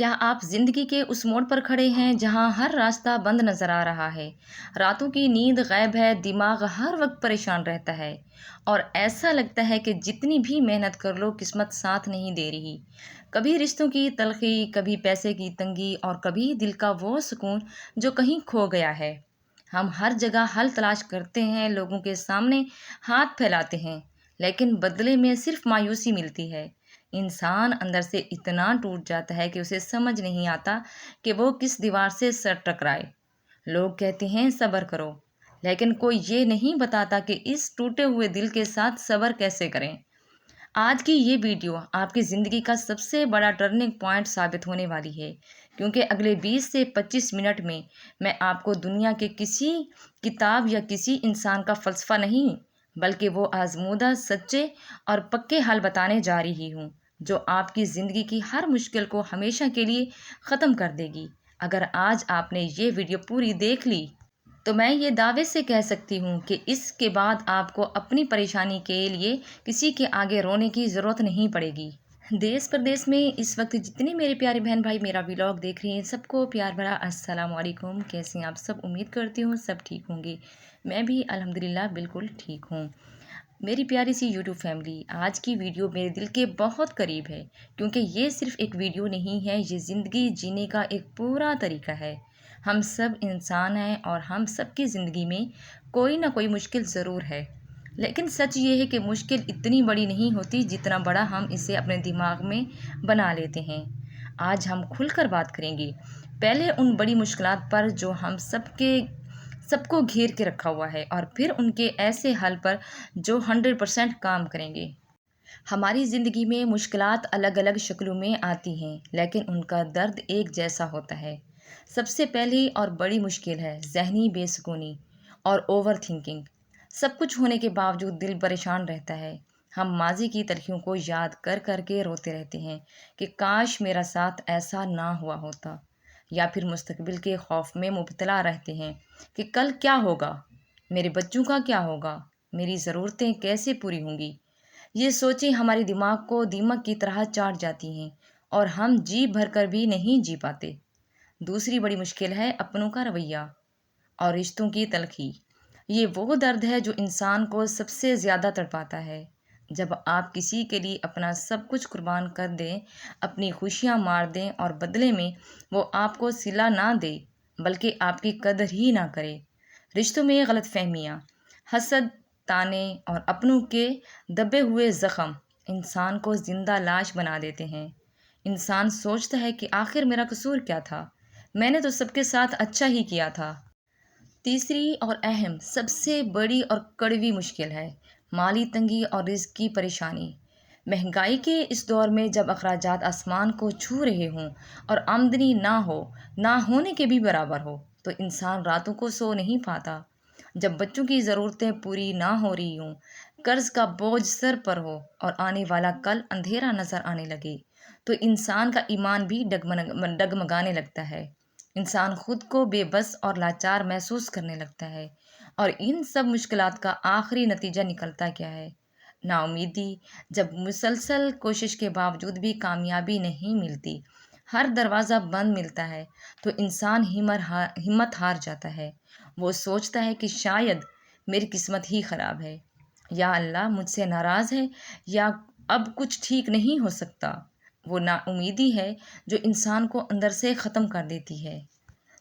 کیا آپ زندگی کے اس موڑ پر کھڑے ہیں جہاں ہر راستہ بند نظر آ رہا ہے؟ راتوں کی نیند غائب ہے، دماغ ہر وقت پریشان رہتا ہے اور ایسا لگتا ہے کہ جتنی بھی محنت کر لو قسمت ساتھ نہیں دے رہی۔ کبھی رشتوں کی تلخی، کبھی پیسے کی تنگی اور کبھی دل کا وہ سکون جو کہیں کھو گیا ہے۔ ہم ہر جگہ حل تلاش کرتے ہیں، لوگوں کے سامنے ہاتھ پھیلاتے ہیں، لیکن بدلے میں صرف مایوسی ملتی ہے۔ انسان اندر سے اتنا ٹوٹ جاتا ہے کہ اسے سمجھ نہیں آتا کہ وہ کس دیوار سے سر ٹکرائے۔ لوگ کہتے ہیں صبر کرو، لیکن کوئی یہ نہیں بتاتا کہ اس ٹوٹے ہوئے دل کے ساتھ صبر کیسے کریں۔ آج کی یہ ویڈیو آپ کی زندگی کا سب سے بڑا ٹرننگ پوائنٹ ثابت ہونے والی ہے، کیونکہ اگلے 20 سے 25 منٹ میں آپ کو دنیا کے کسی کتاب یا کسی انسان کا فلسفہ نہیں، بلکہ وہ آزمودہ، سچے اور پکے حل بتانے جا رہی ہوں جو آپ کی زندگی کی ہر مشکل کو ہمیشہ کے لیے ختم کر دے گی۔ اگر آج آپ نے یہ ویڈیو پوری دیکھ لی تو میں یہ دعوے سے کہہ سکتی ہوں کہ اس کے بعد آپ کو اپنی پریشانی کے لیے کسی کے آگے رونے کی ضرورت نہیں پڑے گی۔ دیس پردیس میں اس وقت جتنے میرے پیارے بہن بھائی میرا ولاگ دیکھ رہے ہیں، سب کو پیار بھرا السلام علیکم۔ کیسے ہیں آپ سب؟ امید کرتی ہوں سب ٹھیک ہوں گے۔ میں بھی الحمدللہ بالکل ٹھیک ہوں۔ میری پیاری سی یوٹیوب فیملی، آج کی ویڈیو میرے دل کے بہت قریب ہے، کیونکہ یہ صرف ایک ویڈیو نہیں ہے، یہ زندگی جینے کا ایک پورا طریقہ ہے۔ ہم سب انسان ہیں اور ہم سب کی زندگی میں کوئی نہ کوئی مشکل ضرور ہے، لیکن سچ یہ ہے کہ مشکل اتنی بڑی نہیں ہوتی جتنا بڑا ہم اسے اپنے دماغ میں بنا لیتے ہیں۔ آج ہم کھل کر بات کریں گے، پہلے ان بڑی مشکلات پر جو ہم سب کو گھیر کے رکھا ہوا ہے، اور پھر ان کے ایسے حل پر جو 100% کام کریں گے۔ ہماری زندگی میں مشکلات الگ الگ شکلوں میں آتی ہیں، لیکن ان کا درد ایک جیسا ہوتا ہے۔ سب سے پہلی اور بڑی مشکل ہے ذہنی بے سکونی اور اوور تھنکنگ۔ سب کچھ ہونے کے باوجود دل پریشان رہتا ہے۔ ہم ماضی کی تلخیوں کو یاد کر کر کے روتے رہتے ہیں کہ کاش میرا ساتھ ایسا نہ ہوا ہوتا، یا پھر مستقبل کے خوف میں مبتلا رہتے ہیں کہ کل کیا ہوگا، میرے بچوں کا کیا ہوگا، میری ضرورتیں کیسے پوری ہوں گی۔ یہ سوچیں ہمارے دماغ کو دیمک کی طرح چاٹ جاتی ہیں اور ہم جی بھر کر بھی نہیں جی پاتے۔ دوسری بڑی مشکل ہے اپنوں کا رویہ اور رشتوں کی تلخی۔ یہ وہ درد ہے جو انسان کو سب سے زیادہ تڑپاتا ہے۔ جب آپ کسی کے لیے اپنا سب کچھ قربان کر دیں، اپنی خوشیاں مار دیں اور بدلے میں وہ آپ کو صلہ نہ دے بلکہ آپ کی قدر ہی نہ کرے۔ رشتوں میں غلط فہمیاں، حسد، تانے اور اپنوں کے دبے ہوئے زخم انسان کو زندہ لاش بنا دیتے ہیں۔ انسان سوچتا ہے کہ آخر میرا قصور کیا تھا، میں نے تو سب کے ساتھ اچھا ہی کیا تھا۔ تیسری اور اہم، سب سے بڑی اور کڑوی مشکل ہے مالی تنگی اور رزق کی پریشانی۔ مہنگائی کے اس دور میں جب اخراجات آسمان کو چھو رہے ہوں اور آمدنی نہ ہونے کے بھی برابر ہو، تو انسان راتوں کو سو نہیں پاتا۔ جب بچوں کی ضرورتیں پوری نہ ہو رہی ہوں، قرض کا بوجھ سر پر ہو اور آنے والا کل اندھیرا نظر آنے لگے، تو انسان کا ایمان بھی ڈگمگانے لگتا ہے۔ انسان خود کو بے بس اور لاچار محسوس کرنے لگتا ہے، اور ان سب مشکلات کا آخری نتیجہ نکلتا کیا ہے؟ نا امیدی۔ جب مسلسل کوشش کے باوجود بھی کامیابی نہیں ملتی، ہر دروازہ بند ملتا ہے، تو انسان ہمت ہار جاتا ہے۔ وہ سوچتا ہے کہ شاید میری قسمت ہی خراب ہے، یا اللہ مجھ سے ناراض ہے، یا اب کچھ ٹھیک نہیں ہو سکتا۔ وہ نا امیدی ہے جو انسان کو اندر سے ختم کر دیتی ہے۔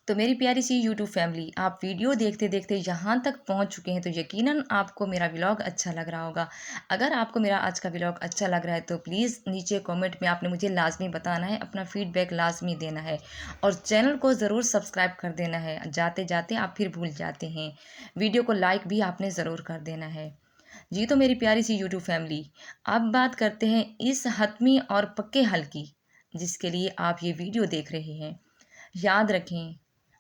تو میری پیاری سی یوٹیوب فیملی، آپ ویڈیو دیکھتے دیکھتے یہاں تک پہنچ چکے ہیں، تو یقیناً آپ کو میرا ولاگ اچھا لگ رہا ہوگا۔ اگر آپ کو میرا آج کا ولاگ اچھا لگ رہا ہے تو پلیز نیچے کامنٹ میں آپ نے مجھے لازمی بتانا ہے، اپنا فیڈ بیک لازمی دینا ہے، اور چینل کو ضرور سبسکرائب کر دینا ہے۔ جاتے جاتے آپ پھر بھول جاتے ہیں، ویڈیو کو لائک بھی آپ نے ضرور کر دینا ہے۔ جی تو میری پیاری سی یوٹیوب فیملی، اب بات کرتے ہیں اس حتمی اور پکے حل کی جس کے لیے آپ یہ ویڈیو دیکھ رہے ہیں۔ یاد رکھیں،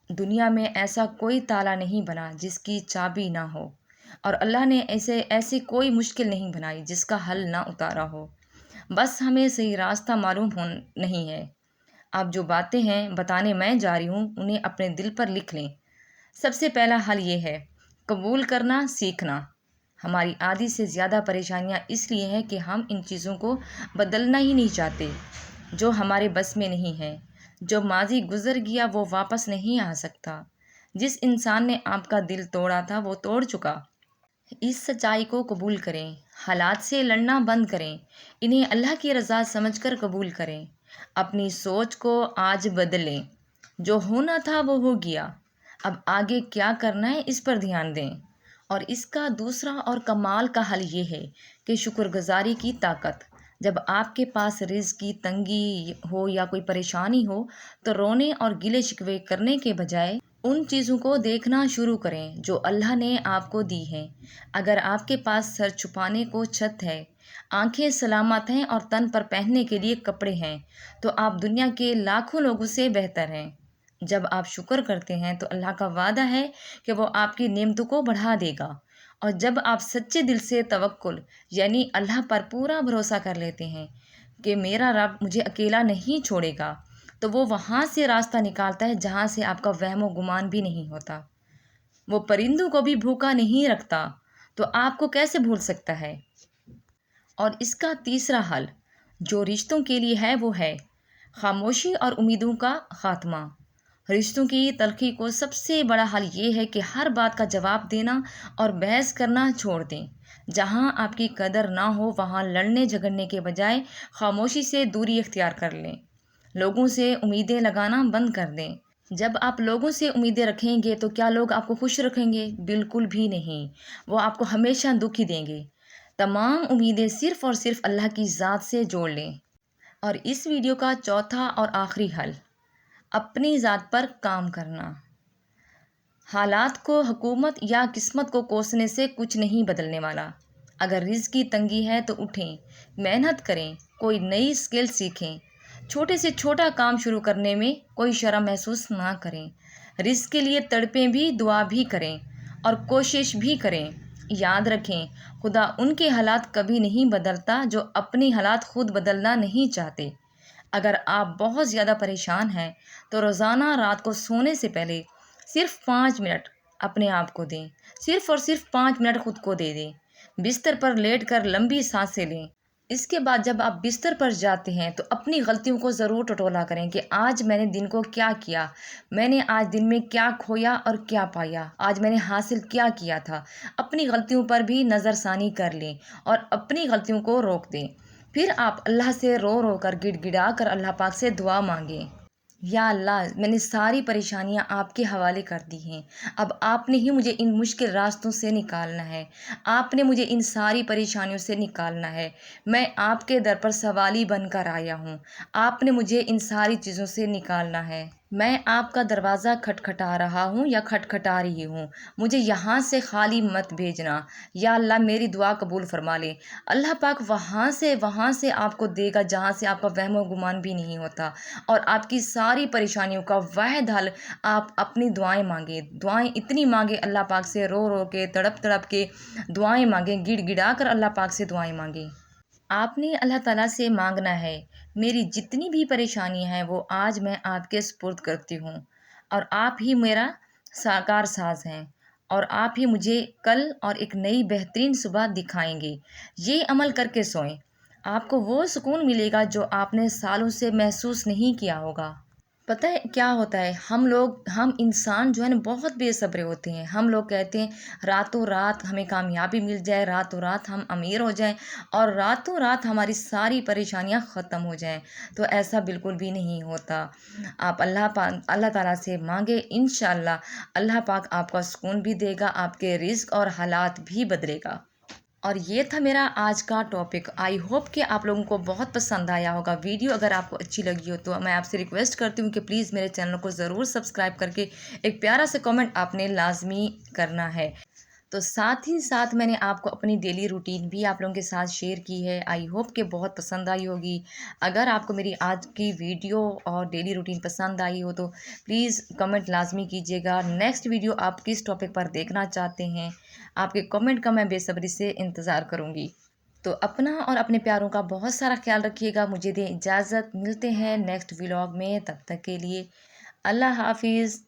دنیا میں ایسا کوئی تالا نہیں بنا جس کی چابی نہ ہو، اور اللہ نے ایسے کوئی مشکل نہیں بنائی جس کا حل نہ اتارا ہو۔ بس ہمیں صحیح راستہ معلوم نہیں ہے۔ اب جو باتیں ہیں بتانے میں جا رہی ہوں انہیں اپنے دل پر لکھ لیں۔ سب سے پہلا حل یہ ہے قبول کرنا سیکھنا۔ ہماری آدھی سے زیادہ پریشانیاں اس لیے ہیں کہ ہم ان چیزوں کو بدلنا ہی نہیں چاہتے جو ہمارے بس میں نہیں ہیں۔ جو ماضی گزر گیا وہ واپس نہیں آ سکتا۔ جس انسان نے آپ کا دل توڑا تھا وہ توڑ چکا۔ اس سچائی کو قبول کریں، حالات سے لڑنا بند کریں، انہیں اللہ کی رضا سمجھ کر قبول کریں۔ اپنی سوچ کو آج بدلیں، جو ہونا تھا وہ ہو گیا، اب آگے کیا کرنا ہے اس پر دھیان دیں۔ اور اس کا دوسرا اور کمال کا حل یہ ہے کہ شکر گزاری کی طاقت۔ جب آپ کے پاس رزق کی تنگی ہو یا کوئی پریشانی ہو تو رونے اور گلے شکوے کرنے کے بجائے ان چیزوں کو دیکھنا شروع کریں جو اللہ نے آپ کو دی ہیں۔ اگر آپ کے پاس سر چھپانے کو چھت ہے، آنکھیں سلامت ہیں اور تن پر پہننے کے لیے کپڑے ہیں تو آپ دنیا کے لاکھوں لوگوں سے بہتر ہیں۔ جب آپ شکر کرتے ہیں تو اللہ کا وعدہ ہے کہ وہ آپ کی نعمتوں کو بڑھا دے گا، اور جب آپ سچے دل سے توکل یعنی اللہ پر پورا بھروسہ کر لیتے ہیں کہ میرا رب مجھے اکیلا نہیں چھوڑے گا، تو وہ وہاں سے راستہ نکالتا ہے جہاں سے آپ کا وہم و گمان بھی نہیں ہوتا۔ وہ پرندوں کو بھی بھوکا نہیں رکھتا تو آپ کو کیسے بھول سکتا ہے؟ اور اس کا تیسرا حل جو رشتوں کے لیے ہے وہ ہے خاموشی اور امیدوں کا خاتمہ۔ رشتوں کی تلخی کو سب سے بڑا حل یہ ہے کہ ہر بات کا جواب دینا اور بحث کرنا چھوڑ دیں۔ جہاں آپ کی قدر نہ ہو وہاں لڑنے جھگڑنے کے بجائے خاموشی سے دوری اختیار کر لیں۔ لوگوں سے امیدیں لگانا بند کر دیں۔ جب آپ لوگوں سے امیدیں رکھیں گے تو کیا لوگ آپ کو خوش رکھیں گے؟ بالکل بھی نہیں، وہ آپ کو ہمیشہ دکھ ہی دیں گے۔ تمام امیدیں صرف اور صرف اللہ کی ذات سے جوڑ لیں۔ اور اس ویڈیو کا چوتھا اور آخری حل اپنی ذات پر کام کرنا۔ حالات کو، حکومت یا قسمت کو کوسنے سے کچھ نہیں بدلنے والا۔ اگر رزق کی تنگی ہے تو اٹھیں، محنت کریں، کوئی نئی اسکل سیکھیں، چھوٹے سے چھوٹا کام شروع کرنے میں کوئی شرم محسوس نہ کریں۔ رزق کے لیے تڑپیں بھی، دعا بھی کریں اور کوشش بھی کریں۔ یاد رکھیں، خدا ان کے حالات کبھی نہیں بدلتا جو اپنی حالات خود بدلنا نہیں چاہتے۔ اگر آپ بہت زیادہ پریشان ہیں تو روزانہ رات کو سونے سے پہلے صرف 5 منٹ اپنے آپ کو دیں، صرف اور صرف 5 منٹ خود کو دے دیں۔ بستر پر لیٹ کر لمبی سانسیں لیں۔ اس کے بعد جب آپ بستر پر جاتے ہیں تو اپنی غلطیوں کو ضرور ٹٹولا کریں کہ آج میں نے دن کو کیا کیا، میں نے آج دن میں کیا کھویا اور کیا پایا، آج میں نے حاصل کیا تھا۔ اپنی غلطیوں پر بھی نظر ثانی کر لیں اور اپنی غلطیوں کو روک دیں۔ پھر آپ اللہ سے رو رو کر گڑ گڑا کر اللہ پاک سے دعا مانگیں۔ یا اللہ، میں نے ساری پریشانیاں آپ کے حوالے کر دی ہیں، اب آپ نے ہی مجھے ان مشکل راستوں سے نکالنا ہے، آپ نے مجھے ان ساری پریشانیوں سے نکالنا ہے۔ میں آپ کے در پر سوالی بن کر آیا ہوں، آپ نے مجھے ان ساری چیزوں سے نکالنا ہے۔ میں آپ کا دروازہ کھٹکھٹا رہا ہوں یا کھٹکھٹا رہی ہوں، مجھے یہاں سے خالی مت بھیجنا۔ یا اللہ میری دعا قبول فرما لے۔ اللہ پاک وہاں سے آپ کو دے گا جہاں سے آپ کا وہم و گمان بھی نہیں ہوتا، اور آپ کی ساری پریشانیوں کا واحد حل آپ اپنی دعائیں مانگیں۔ دعائیں اتنی مانگیں اللہ پاک سے، رو رو کے، تڑپ تڑپ کے دعائیں مانگیں، گڑ گڑا کر اللہ پاک سے دعائیں مانگیں۔ آپ نے اللہ تعالیٰ سے مانگنا ہے میری جتنی بھی پریشانیاں ہیں وہ آج میں آپ کے سپرد کرتی ہوں، اور آپ ہی میرا ساکار ساز ہیں، اور آپ ہی مجھے کل اور ایک نئی بہترین صبح دکھائیں گے۔ یہ عمل کر کے سوئیں، آپ کو وہ سکون ملے گا جو آپ نے سالوں سے محسوس نہیں کیا ہوگا۔ پتہ ہے کیا ہوتا ہے، ہم انسان جو ہے نا بہت بے صبر ہوتے ہیں۔ ہم لوگ کہتے ہیں راتوں رات ہمیں کامیابی مل جائے، راتوں رات ہم امیر ہو جائیں اور راتوں رات ہماری ساری پریشانیاں ختم ہو جائیں، تو ایسا بالکل بھی نہیں ہوتا۔ آپ اللہ تعالیٰ سے مانگے، انشاءاللہ اللہ پاک آپ کا سکون بھی دے گا، آپ کے رزق اور حالات بھی بدلے گا۔ اور یہ تھا میرا آج کا ٹاپک۔ آئی ہوپ کہ آپ لوگوں کو بہت پسند آیا ہوگا ویڈیو۔ اگر آپ کو اچھی لگی ہو تو میں آپ سے ریکویسٹ کرتی ہوں کہ پلیز میرے چینل کو ضرور سبسکرائب کر کے ایک پیارا سا کامنٹ آپ نے لازمی کرنا ہے۔ تو ساتھ ہی ساتھ میں نے آپ کو اپنی ڈیلی روٹین بھی آپ لوگوں کے ساتھ شیئر کی ہے، آئی ہوپ کہ بہت پسند آئی ہوگی۔ اگر آپ کو میری آج کی ویڈیو اور ڈیلی روٹین پسند آئی ہو تو پلیز کمنٹ لازمی کیجیے گا۔ نیکسٹ ویڈیو آپ کس ٹاپک پر دیکھنا چاہتے ہیں، آپ کے کمنٹ کا میں بے صبری سے انتظار کروں گی۔ تو اپنا اور اپنے پیاروں کا بہت سارا خیال رکھیے گا۔ مجھے دیں اجازت، ملتے ہیں نیکسٹ ولاگ میں، تب تک کے لیے اللہ حافظ۔